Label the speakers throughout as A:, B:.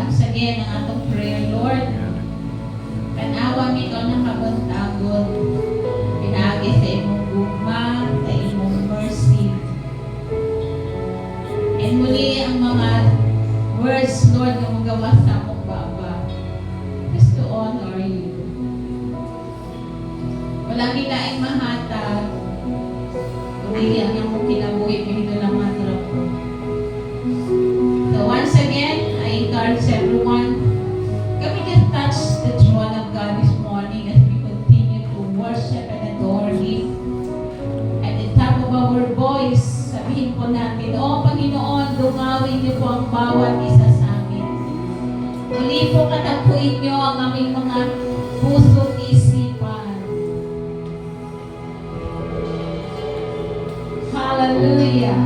A: once again ang atong prayer, Lord. Kanawa mi ikaw nakabantagod. Pinaagi sa imong gugma, sa imong mercy. And muli ang mga words, Lord, na magawa sa among baba. Just to honor you. Wala kilaing mahatag. Kundi ang iyong kinabuhi, pinito lang matrap ko. So once again, I encourage everyone, can we just touch the throne of God this morning as we continue to worship and adore Him? At the top of our voice, sabihin po natin, O Panginoon, dungawin niyo po ang bawat isa sa amin. Muli po katagpuin niyo ang aming mga puso at isipan. Hallelujah.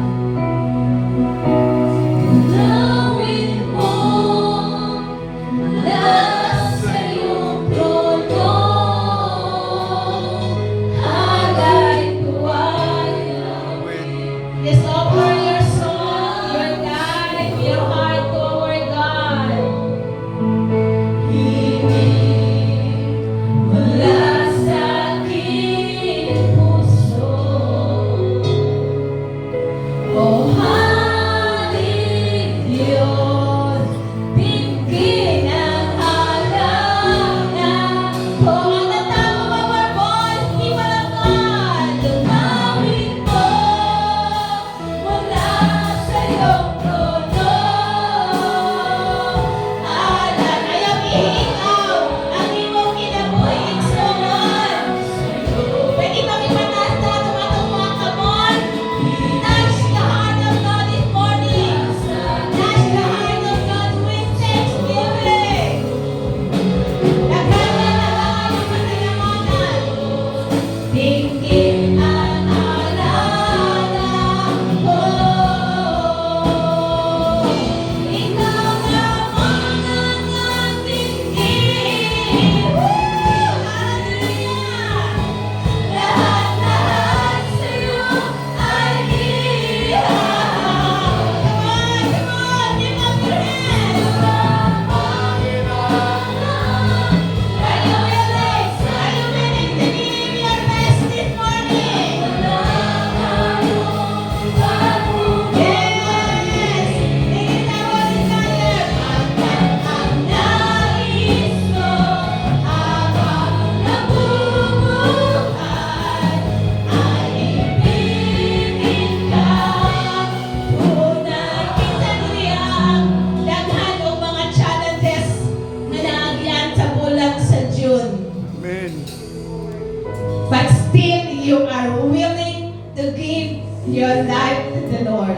A: But still, you are willing to give your life to the Lord.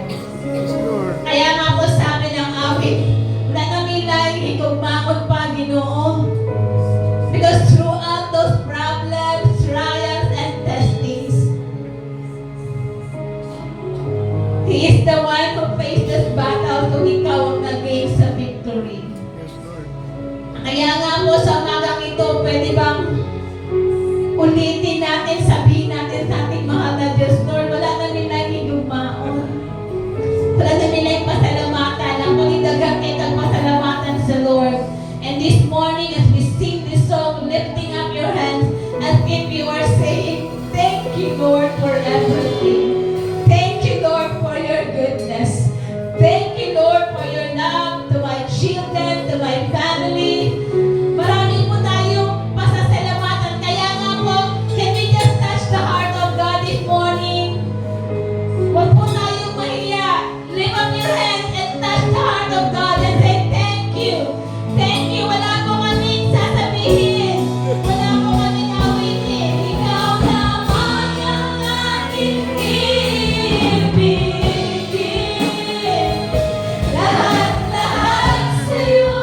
A: Kaya nga po sa amin ang awit, wala namin lang higugmaon pa, Ginoo. Because throughout those problems, trials, and testings, He is the one who faced this battle, so ikaw ang nag-gain sa victory. Kaya nga po sa umagang ito, pwede bang ulitin natin, sabihin natin sa ating mahal na Diyos, Lord, wala namin lang higugmaon. Wala namin lang pasalamatan. Ang pagdagang itang pasalamatan sa Lord. And this morning, as we sing this song, lifting up your hands, as if you are saying, thank you, Lord, for everything. Thank you, Lord, for your goodness. Thank you, Lord, for your love to my children, to my family. Marami po tayong pasasalamatan. Kaya nga po, can we just touch the heart of God this morning? Huwag po tayong mahiya. Lift up your hands and touch the heart of God and say, thank you. Thank you. Wala po kaming sasabihin. Wala po kaming awitin. Ikaw lamang ang aking ibigin. Lahat-lahat sa'yo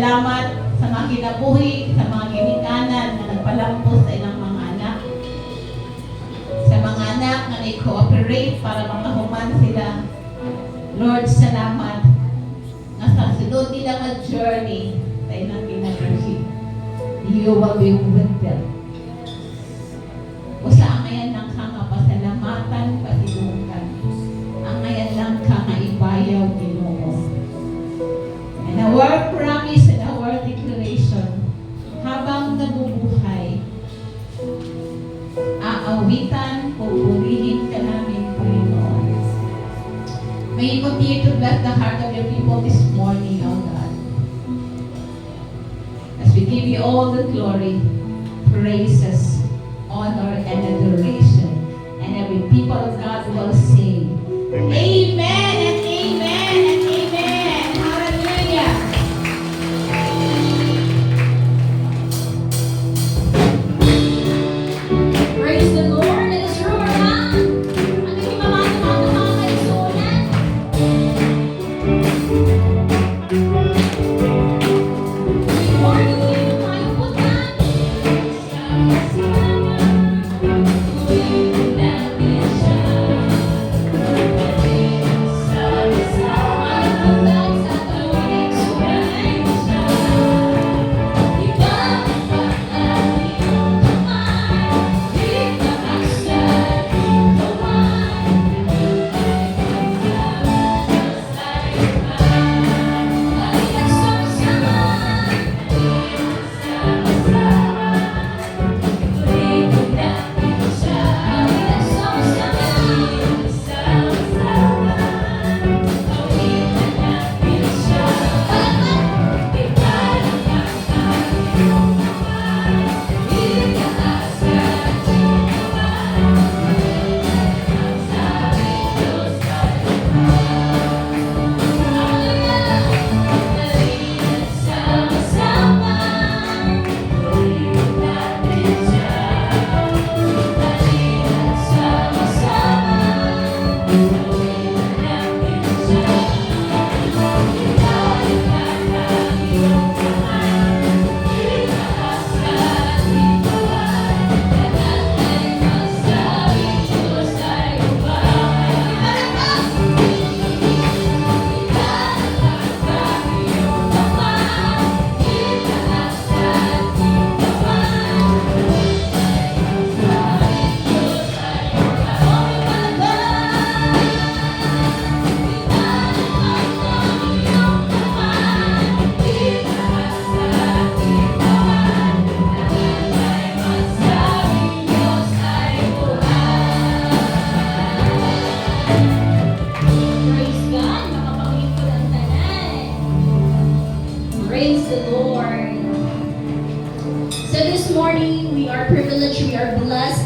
A: Salamat sa mga kinabuhi, sa mga ginikanan na nagpalampos sa ilang mga anak. Sa mga anak na i-cooperate para makahuman sila. Lord, salamat na sa sunod nila nga journey sa ilang ginagawa. You will be with them. Usa ang ayan lang ka nga pasalamatan, pasilukan. Ang ayan lang ka nga ibayaw, Ginoo. And our promise and our declaration, habang nabubuhay, aawitan, pupurihin ka namin, Panginoon. May you continue to bless the heart of your people this morning, O God. As we give you all the glory, praises, honor, and adoration. And every people of God will say, Amen and amen and amen. Hallelujah.
B: Praise the Lord. Let us roar na. Ano yung mamata-mata mga kaisunan? Good morning. Ayong putan. Praise God. Makapangilingkod ang tanan. Praise the Lord. So this morning, we are privileged, we are blessed